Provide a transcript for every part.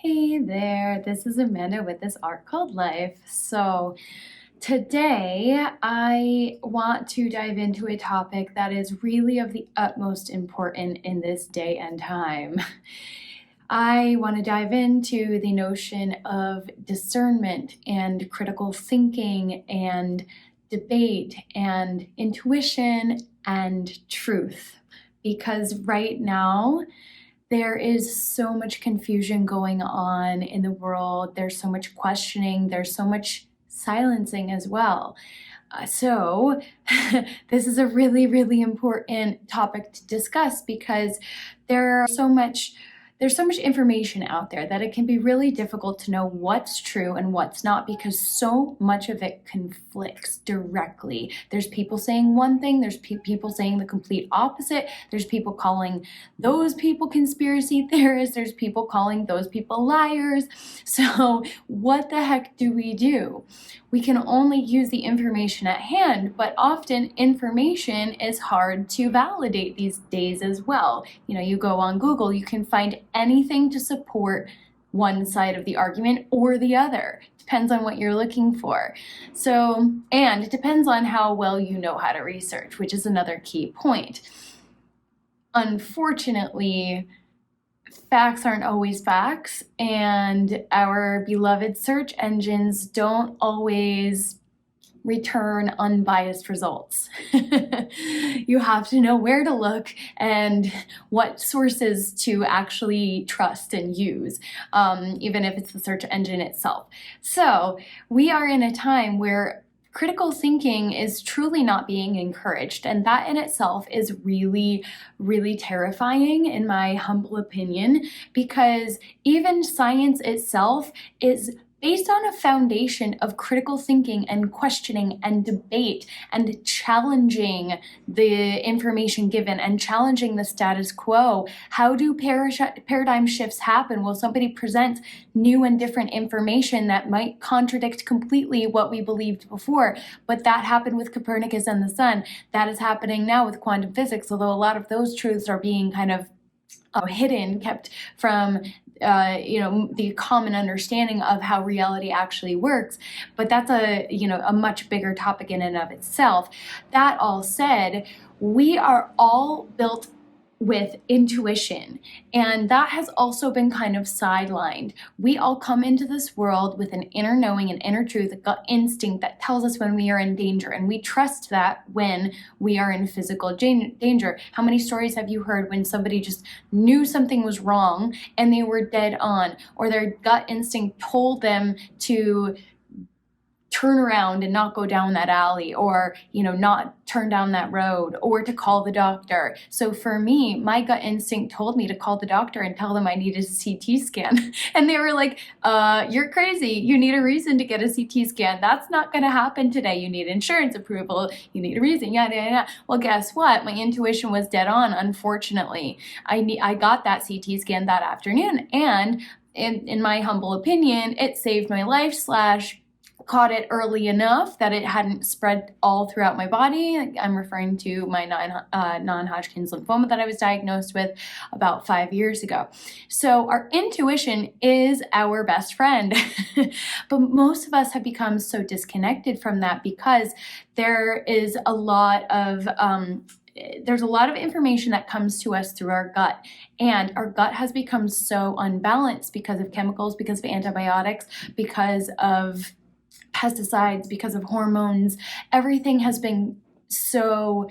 Hey there, this is Amanda with This Art Called Life. So today I want to dive into a topic that is really of the utmost importance in this day and time. I want to dive into the notion of discernment and critical thinking and debate and intuition and truth. Because right now, there is so much confusion going on in the world. There's so much questioning. There's so much silencing as well. So this is a really, really important topic to discuss because there's so much information out there that it can be really difficult to know what's true and what's not because so much of it conflicts directly. There's people saying one thing, there's people saying the complete opposite, there's people calling those people conspiracy theorists, there's people calling those people liars. So what the heck do? We can only use the information at hand, but often information is hard to validate these days as well. You go on Google, you can find anything to support one side of the argument or the other. Depends on what you're looking for. And it depends on how well you know how to research, which is another key point. Unfortunately, facts aren't always facts, and our beloved search engines don't always return unbiased results. You have to know where to look and what sources to actually trust and use, even if it's the search engine itself. So we are in a time where critical thinking is truly not being encouraged, and that in itself is really, really terrifying in my humble opinion, because even science itself is based on a foundation of critical thinking and questioning and debate and challenging the information given and challenging the status quo. How do paradigm shifts happen? Well, somebody presents new and different information that might contradict completely what we believed before, but that happened with Copernicus and the sun. That is happening now with quantum physics, although a lot of those truths are being kind of hidden, kept from the common understanding of how reality actually works. But that's a much bigger topic in and of itself. That all said, we are all built with intuition, and that has also been kind of sidelined. We all come into this world with an inner knowing, an inner truth, a gut instinct that tells us when we are in danger, and we trust that when we are in physical danger. How many stories have you heard when somebody just knew something was wrong and they were dead on, or their gut instinct told them to turn around and not go down that alley, or not turn down that road, or to call the doctor? So for me, my gut instinct told me to call the doctor and tell them I needed a CT scan. And they were like, you're crazy. You need a reason to get a CT scan. That's not going to happen today. You need insurance approval. You need a reason. Yeah. Well, guess what? My intuition was dead on, unfortunately. I got that CT scan that afternoon, and in my humble opinion, it saved my life / caught it early enough that it hadn't spread all throughout my body. I'm referring to my non-Hodgkin's lymphoma that I was diagnosed with about 5 years ago. So our intuition is our best friend. But most of us have become so disconnected from that because there's a lot of information that comes to us through our gut, and our gut has become so unbalanced because of chemicals, because of antibiotics, because of pesticides, because of hormones. Everything has been so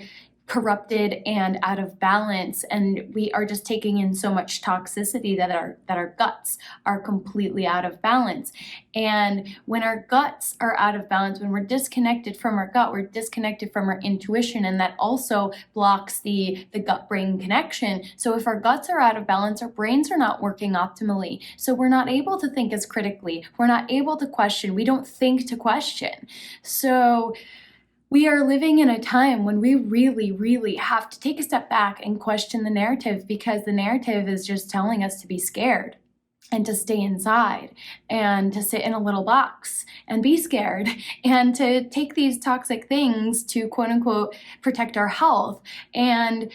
corrupted and out of balance, and we are just taking in so much toxicity that our guts are completely out of balance. And when our guts are out of balance, when we're disconnected from our gut, we're disconnected from our intuition, and that also blocks the gut-brain connection. So if our guts are out of balance, our brains are not working optimally. So we're not able to think as critically. We're not able to question. We don't think to question. So we are living in a time when we really, really have to take a step back and question the narrative, because the narrative is just telling us to be scared and to stay inside and to sit in a little box and be scared and to take these toxic things to quote unquote protect our health. And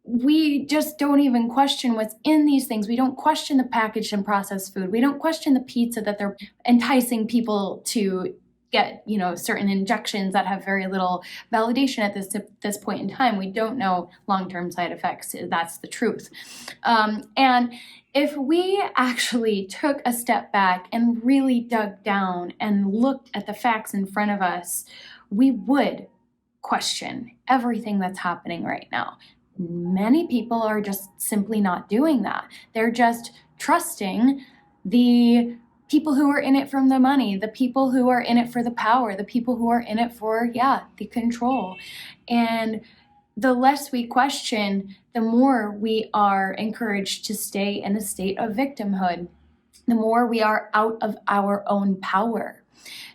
we just don't even question what's in these things. We don't question the packaged and processed food. We don't question the pizza that they're enticing people to get, certain injections that have very little validation at this point in time. We don't know long-term side effects. That's the truth. And if we actually took a step back and really dug down and looked at the facts in front of us, we would question everything that's happening right now. Many people are just simply not doing that. They're just trusting the people who are in it from the money, the people who are in it for the power, the people who are in it for, the control. And the less we question, the more we are encouraged to stay in a state of victimhood, the more we are out of our own power.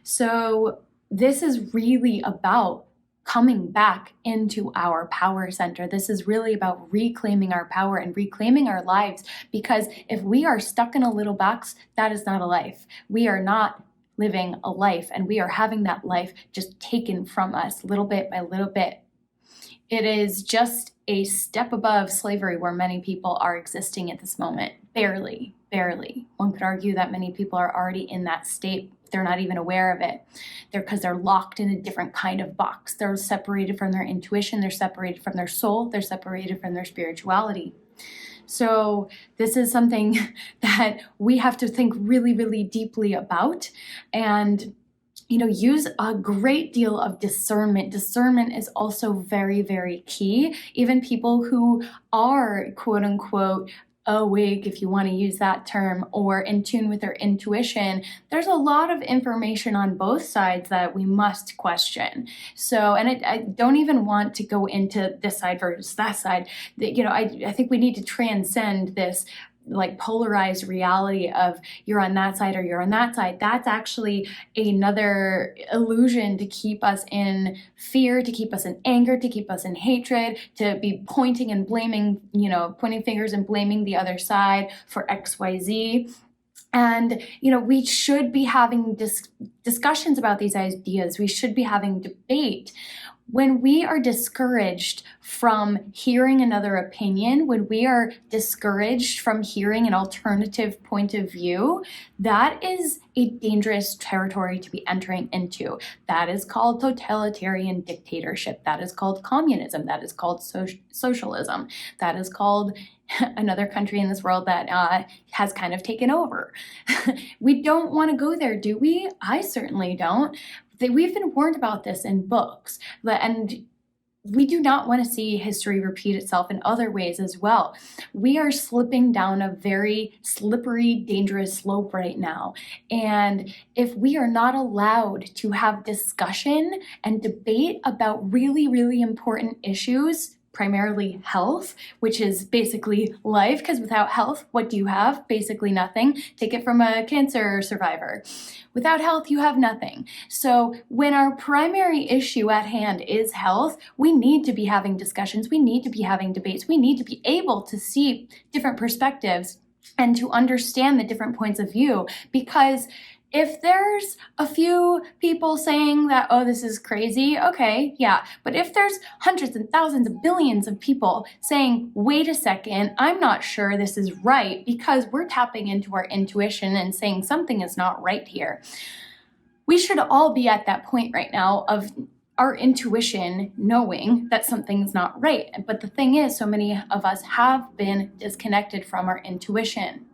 So this is really about coming back into our power center. This is really about reclaiming our power and reclaiming our lives, because if we are stuck in a little box, that is not a life. We are not living a life, and we are having that life just taken from us little bit by little bit. It is just a step above slavery where many people are existing at this moment. Barely. One could argue that many people are already in that state. They're not even aware of it. Because they're locked in a different kind of box. They're separated from their intuition. They're separated from their soul. They're separated from their spirituality. So this is something that we have to think really, really deeply about, and use a great deal of discernment. Discernment is also very, very key. Even people who are, quote unquote, awake, if you want to use that term, or in tune with their intuition, there's a lot of information on both sides that we must question. So, and I don't even want to go into this side versus that side. I think we need to transcend this like polarized reality of you're on that side or you're on that side. That's actually another illusion to keep us in fear, to keep us in anger, to keep us in hatred, to be pointing and blaming, pointing fingers and blaming the other side for XYZ. And, we should be having discussions about these ideas. We should be having debate. When we are discouraged from hearing another opinion, when we are discouraged from hearing an alternative point of view, that is a dangerous territory to be entering into. That is called totalitarian dictatorship. That is called communism. That is called socialism. That is called another country in this world that has kind of taken over. We don't want to go there, do we? I certainly don't. We've been warned about this in books, and we do not want to see history repeat itself in other ways as well. We are slipping down a very slippery, dangerous slope right now. And if we are not allowed to have discussion and debate about really, really important issues, primarily health, which is basically life, because without health, what do you have? Basically nothing. Take it from a cancer survivor. Without health, you have nothing. So when our primary issue at hand is health, we need to be having discussions. We need to be having debates. We need to be able to see different perspectives and to understand the different points of view, because if there's a few people saying that, oh, this is crazy, okay, yeah. But if there's hundreds and thousands of billions of people saying, wait a second, I'm not sure this is right, because we're tapping into our intuition and saying something is not right here. We should all be at that point right now of our intuition knowing that something's not right. But the thing is, so many of us have been disconnected from our intuition,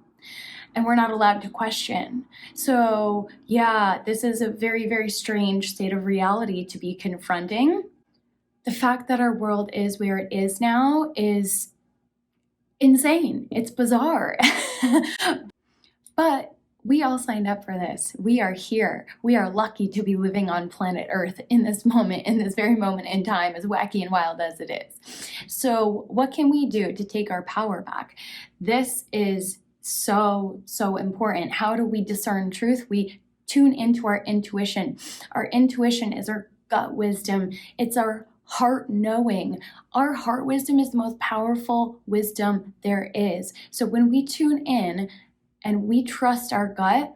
and we're not allowed to question. So this is a very, very strange state of reality to be confronting. The fact that our world is where it is now is insane. It's bizarre. But we all signed up for this. We are here. We are lucky to be living on planet Earth in this moment, in this very moment in time, as wacky and wild as it is. So what can we do to take our power back? This is so important. How do we discern truth? We tune into our intuition. Our intuition is our gut wisdom. It's our heart knowing. Our heart wisdom is the most powerful wisdom there is. So when we tune in and we trust our gut,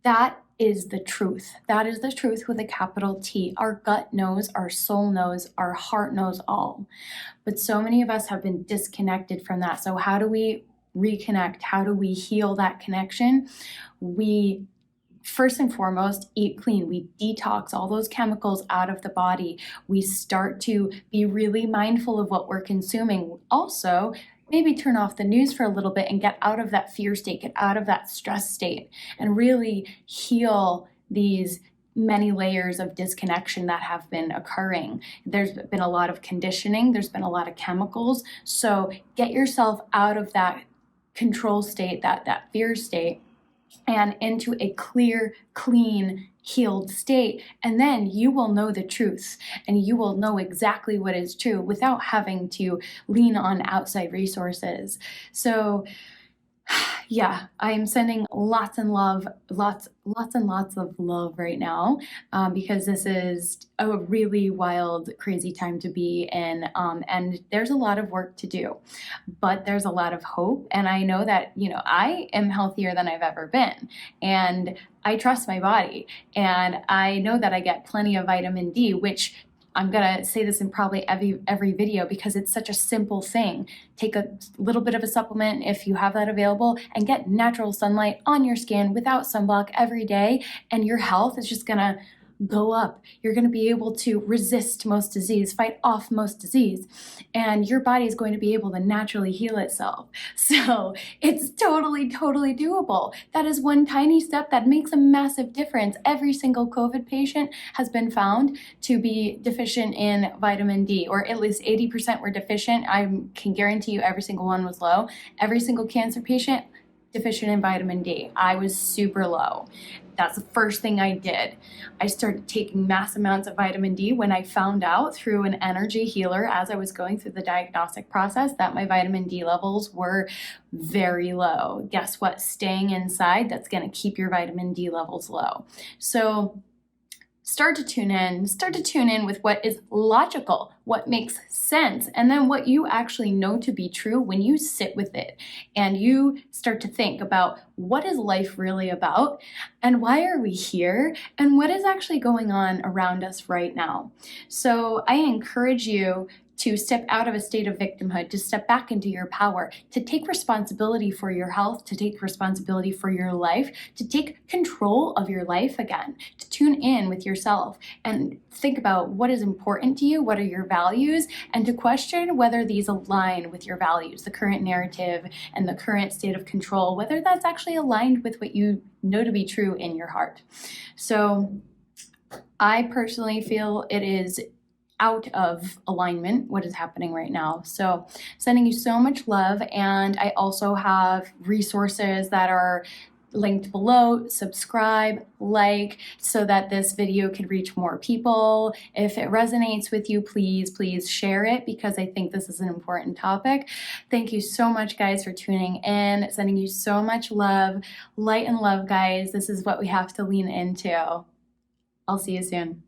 that is the truth. That is the truth with a capital T. Our gut knows, our soul knows, our heart knows all. But so many of us have been disconnected from that. So how do we reconnect? How do we heal that connection? We first and foremost eat clean. We detox all those chemicals out of the body. We start to be really mindful of what we're consuming. Also, maybe turn off the news for a little bit and get out of that fear state, get out of that stress state, and really heal these many layers of disconnection that have been occurring. There's been a lot of conditioning, there's been a lot of chemicals. So get yourself out of that control state, that fear state, and into a clear, clean, healed state. And then you will know the truth and you will know exactly what is true without having to lean on outside resources. So yeah, I am sending lots and love, lots and lots of love right now, because this is a really wild, crazy time to be in, and there's a lot of work to do, but there's a lot of hope. And I know that, I am healthier than I've ever been, and I trust my body, and I know that I get plenty of vitamin D, which I'm going to say this in probably every video because it's such a simple thing. Take a little bit of a supplement if you have that available and get natural sunlight on your skin without sunblock every day, and your health is just going to go up. You're going to be able to resist most disease, fight off most disease, and your body is going to be able to naturally heal itself. So it's totally doable. That is one tiny step that makes a massive difference. Every single COVID patient has been found to be deficient in vitamin D, or at least 80% were deficient. I can guarantee you every single one was low. Every single cancer patient deficient in vitamin D. I was super low. That's the first thing I did. I started taking mass amounts of vitamin D when I found out through an energy healer as I was going through the diagnostic process that my vitamin D levels were very low. Guess what? Staying inside, that's going to keep your vitamin D levels low. So start to tune in with what is logical, what makes sense, and then what you actually know to be true when you sit with it and you start to think about what is life really about and why are we here and what is actually going on around us right now. So I encourage you to step out of a state of victimhood, to step back into your power, to take responsibility for your health, to take responsibility for your life, to take control of your life again, to tune in with yourself and think about what is important to you, what are your values, and to question whether these align with your values, the current narrative and the current state of control, whether that's actually aligned with what you know to be true in your heart. So I personally feel it is out of alignment what is happening right now. So sending you so much love, and I also have resources that are linked below. Subscribe, like, so that this video can reach more people. If it resonates with you, please share it because I think this is an important topic. Thank you so much, guys, for tuning in. Sending you so much love, light and love, guys. This is what we have to lean into. I'll see you soon.